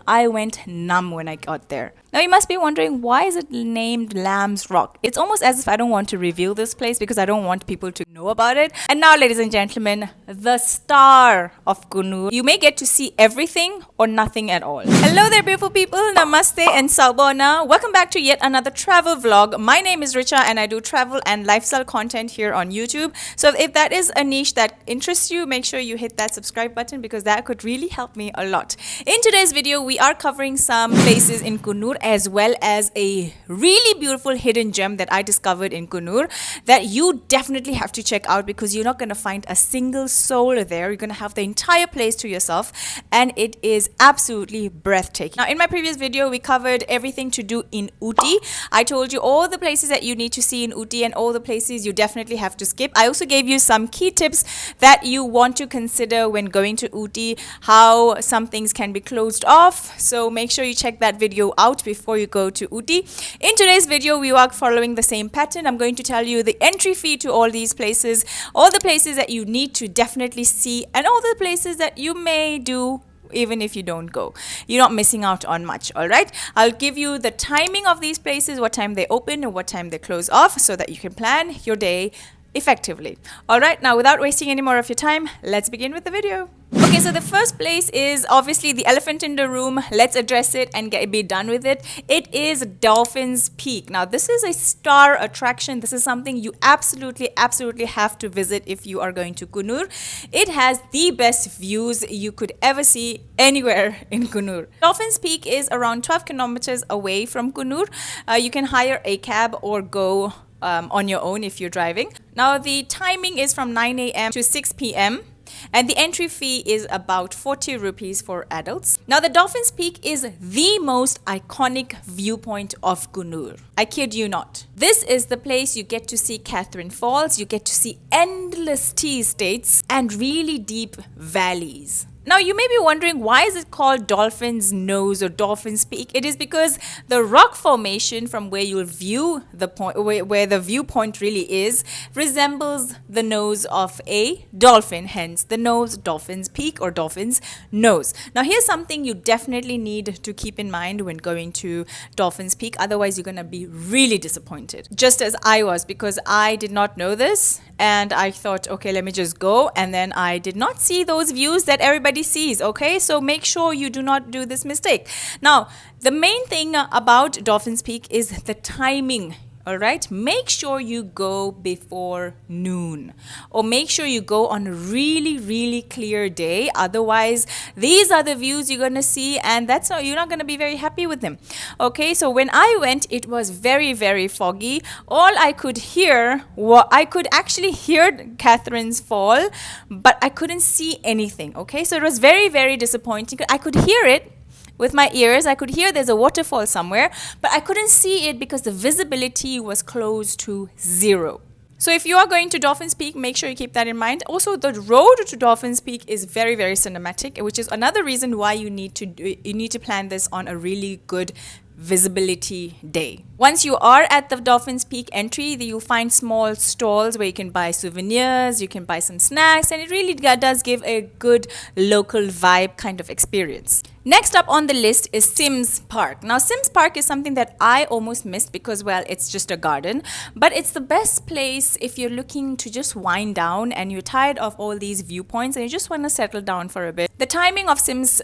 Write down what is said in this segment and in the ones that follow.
I went numb when I got there. Now you must be wondering, why is it named Lamb's Rock? It's almost as if I don't want to reveal this place because I don't want people to know about it. And now, ladies and gentlemen, the star of COONOOR. You may get to see everything or nothing at all. Hello there, beautiful people. Namaste and Salbona. Welcome back to yet another travel vlog. My name is Richa and I do travel and lifestyle content here on YouTube. So if that is a niche that interests you, make sure you hit that subscribe button because that could really help me a lot. In today's video, we are covering some places in COONOOR as well as a really beautiful hidden gem that I discovered in COONOOR that you definitely have to check out because you're not going to find a single soul there. You're going to have the entire place to yourself and it is absolutely breathtaking. Now in my previous video, we covered everything to do in Ooty. I told you all the places that you need to see in Ooty and all the places you definitely have to skip. I also gave you some key tips that you want to consider when going to Ooty, how some things can be closed off. So make sure you check that video out before you go to Ooty. In today's video, we are following the same pattern. I'm going to tell you the entry fee to all these places, all the places that you need to definitely see, and all the places that you may do even if you don't go. You're not missing out on much, all right? I'll give you the timing of these places, what time they open and what time they close off, so that you can plan your day effectively. All right, now without wasting any more of your time, let's begin with the video. Okay, so the first place is obviously the elephant in the room. Let's address it and be done with it. It is Dolphin's Peak. Now, this is a star attraction. This is something you absolutely have to visit if you are going to COONOOR. It has the best views you could ever see anywhere in COONOOR. Dolphin's Peak is around 12 kilometers away from COONOOR. You can hire a cab or go on your own if you're driving. Now, the timing is from 9 a.m. to 6 p.m. and the entry fee is about 40 rupees for adults. Now, the Dolphin's Peak is the most iconic viewpoint of COONOOR. I kid you not. This is the place you get to see Catherine Falls, you get to see endless tea estates and really deep valleys. Now, you may be wondering, why is it called Dolphin's Nose or Dolphin's Peak? It is because the rock formation from where you'll view the point, where the viewpoint really is, resembles the nose of a dolphin, hence the nose, Dolphin's Peak or Dolphin's Nose. Now, here's something you definitely need to keep in mind when going to Dolphin's Peak. Otherwise, you're going to be really disappointed, just as I was, because I did not know this. And I thought, okay, let me just go. And then I did not see those views that everybody sees. Okay, so make sure you do not do this mistake. Now, the main thing about Dolphin's Peak is the timing. All right, make sure you go before noon or make sure you go on a really clear day. Otherwise, these are the views you're going to see and you're not going to be very happy with them. Okay, so when I went, it was very foggy. All I could hear, I could actually hear Catherine's Fall, but I couldn't see anything. Okay, so it was very disappointing. I could hear it with my ears. I could hear there's a waterfall somewhere, but I couldn't see it because the visibility was close to zero. So if you are going to Dolphin's Peak, make sure you keep that in mind. Also, the road to Dolphin's Peak is very cinematic, which is another reason why you need to plan this on a really good visibility day. Once you are at the Dolphin's Peak entry, you'll find small stalls where you can buy souvenirs, you can buy some snacks, and it really does give a good local vibe kind of experience. Next up on the list is Sims Park. Now, Sims Park is something that I almost missed because, well, it's just a garden, but it's the best place if you're looking to just wind down and you're tired of all these viewpoints and you just want to settle down for a bit. The timing of Sims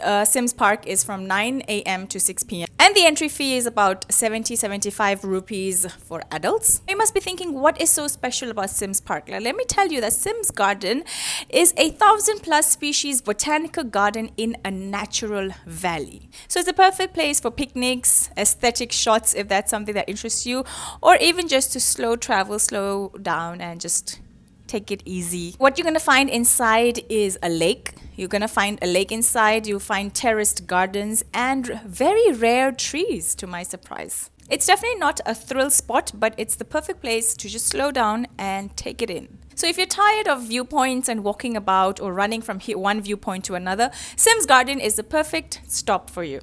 Park is from 9 a.m. to 6 p.m. and the entry fee is about 75 rupees for adults. You must be thinking, what is so special about Sims Park? Let me tell you that Sims Garden is a 1,000+ species botanical garden in a natural valley. So it's a perfect place for picnics, aesthetic shots if that's something that interests you, or even just to slow down and just take it easy. What you're going to find inside is a lake. You're going to find a lake inside. You'll find terraced gardens and very rare trees, to my surprise. It's definitely not a thrill spot, but it's the perfect place to just slow down and take it in. So if you're tired of viewpoints and walking about or running from one viewpoint to another, Sims Garden is the perfect stop for you.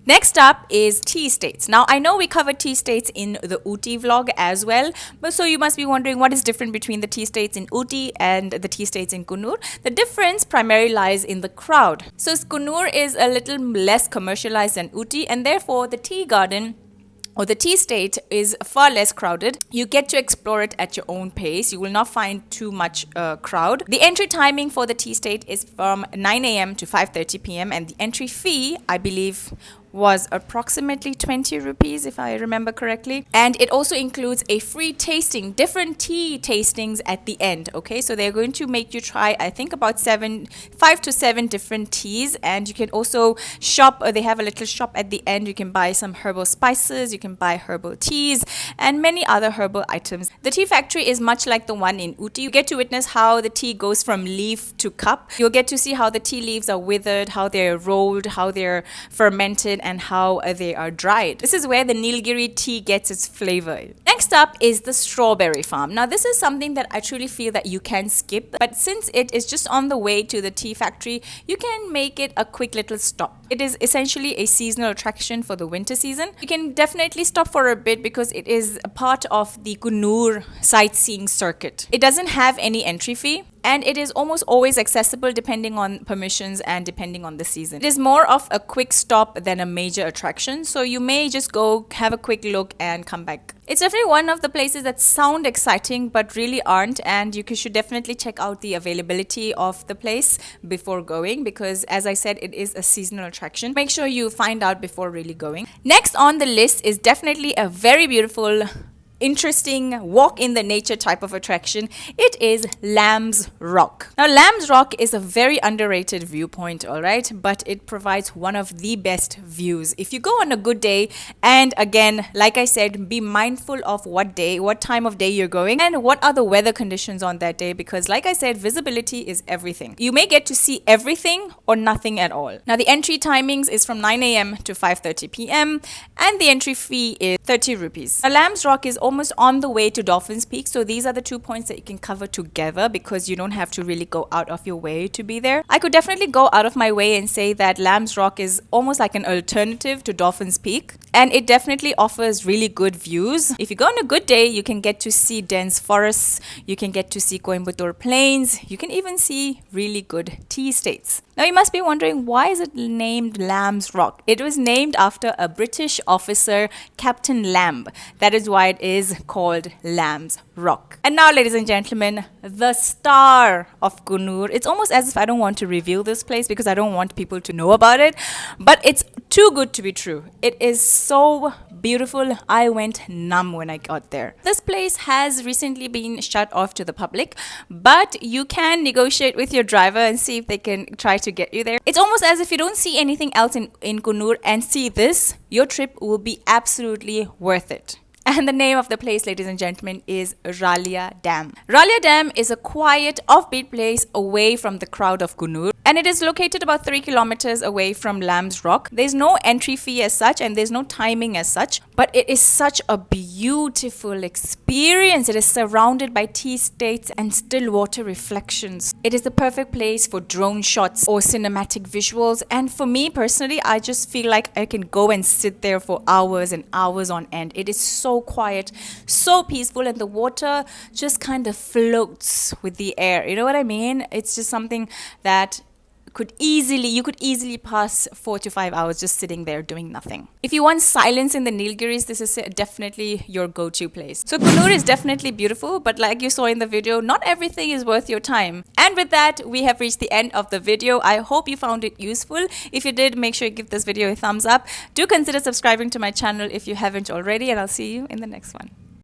Next up is tea states. Now, I know we covered tea states in the Ooty vlog as well, but so you must be wondering what is different between the tea states in Ooty and the tea states in COONOOR. The difference primarily lies in the crowd. So COONOOR is a little less commercialized than Ooty, and therefore the tea garden or the tea state is far less crowded. You get to explore it at your own pace. You will not find too much crowd. The entry timing for the tea state is from 9 a.m. to 5:30 p.m. and the entry fee, I believe, was approximately 20 rupees if I remember correctly. And it also includes a free tasting, different tea tastings at the end. Okay, so they're going to make you try, I think, about 5 to 7 different teas. And you can also shop, they have a little shop at the end. You can buy some herbal spices, you can buy herbal teas and many other herbal items. The tea factory is much like the one in Ooty. You get to witness how the tea goes from leaf to cup. You'll get to see how the tea leaves are withered, how they're rolled, how they're fermented, and how they are dried. This is where the Nilgiri tea gets its flavor. Next up is the strawberry farm. Now, this is something that I truly feel that you can skip, but since it is just on the way to the tea factory, you can make it a quick little stop. It is essentially a seasonal attraction for the winter season. You can definitely stop for a bit because it is a part of the COONOOR sightseeing circuit. It doesn't have any entry fee, and it is almost always accessible depending on permissions and depending on the season. It is more of a quick stop than a major attraction, so you may just go have a quick look and come back. It's definitely one of the places that sound exciting but really aren't, and you should definitely check out the availability of the place before going because, as I said, it is a seasonal attraction. Make sure you find out before really going. Next on the list is definitely a very beautiful, interesting walk in the nature type of attraction. It is Lamb's Rock. Now, Lamb's Rock is a very underrated viewpoint, all right, but it provides one of the best views if you go on a good day. And again, like I said, be mindful of what time of day you're going and what are the weather conditions on that day, because like I said, visibility is everything. You may get to see everything or nothing at all. Now, the entry timings is from 9 a.m. to 5:30 p.m. and the entry fee is 30 rupees. Now, Lamb's Rock is almost on the way to Dolphin's Peak, so these are the 2 points that you can cover together because you don't have to really go out of your way to be there. I could definitely go out of my way and say that Lamb's Rock is almost like an alternative to Dolphin's Peak, and it definitely offers really good views. If you go on a good day, you can get to see dense forests, you can get to see Coimbatore plains, you can even see really good tea states. Now, you must be wondering, why is it named Lamb's Rock? It was named after a British officer, Captain Lamb. That is why it is called Lamb's Rock. And now, ladies and gentlemen, the star of COONOOR. It's almost as if I don't want to reveal this place because I don't want people to know about it, but it's too good to be true. It is so beautiful. I went numb when I got there. This place has recently been shut off to the public, but you can negotiate with your driver and see if they can try to get you there. It's almost as if you don't see anything else in COONOOR and see this, your trip will be absolutely worth it. And the name of the place, ladies and gentlemen, is Ralliah Dam. Ralliah Dam is a quiet, offbeat place away from the crowd of COONOOR, and it is located about 3 kilometers away from Lamb's Rock. There's no entry fee as such, and there's no timing as such, but it is such a beautiful experience. It is surrounded by tea states and still water reflections. It is the perfect place for drone shots or cinematic visuals, and for me personally, I just feel like I can go and sit there for hours and hours on end. It is so quiet, so peaceful, and the water just kind of floats with the air. You know what I mean? It's just something that you could easily pass 4 to 5 hours just sitting there doing nothing. If you want silence in the Nilgiris, this is definitely your go-to place. So COONOOR is definitely beautiful, but like you saw in the video, not everything is worth your time. And with that, we have reached the end of the video. I hope you found it useful. If you did, make sure you give this video a thumbs up. Do consider subscribing to my channel if you haven't already, and I'll see you in the next one.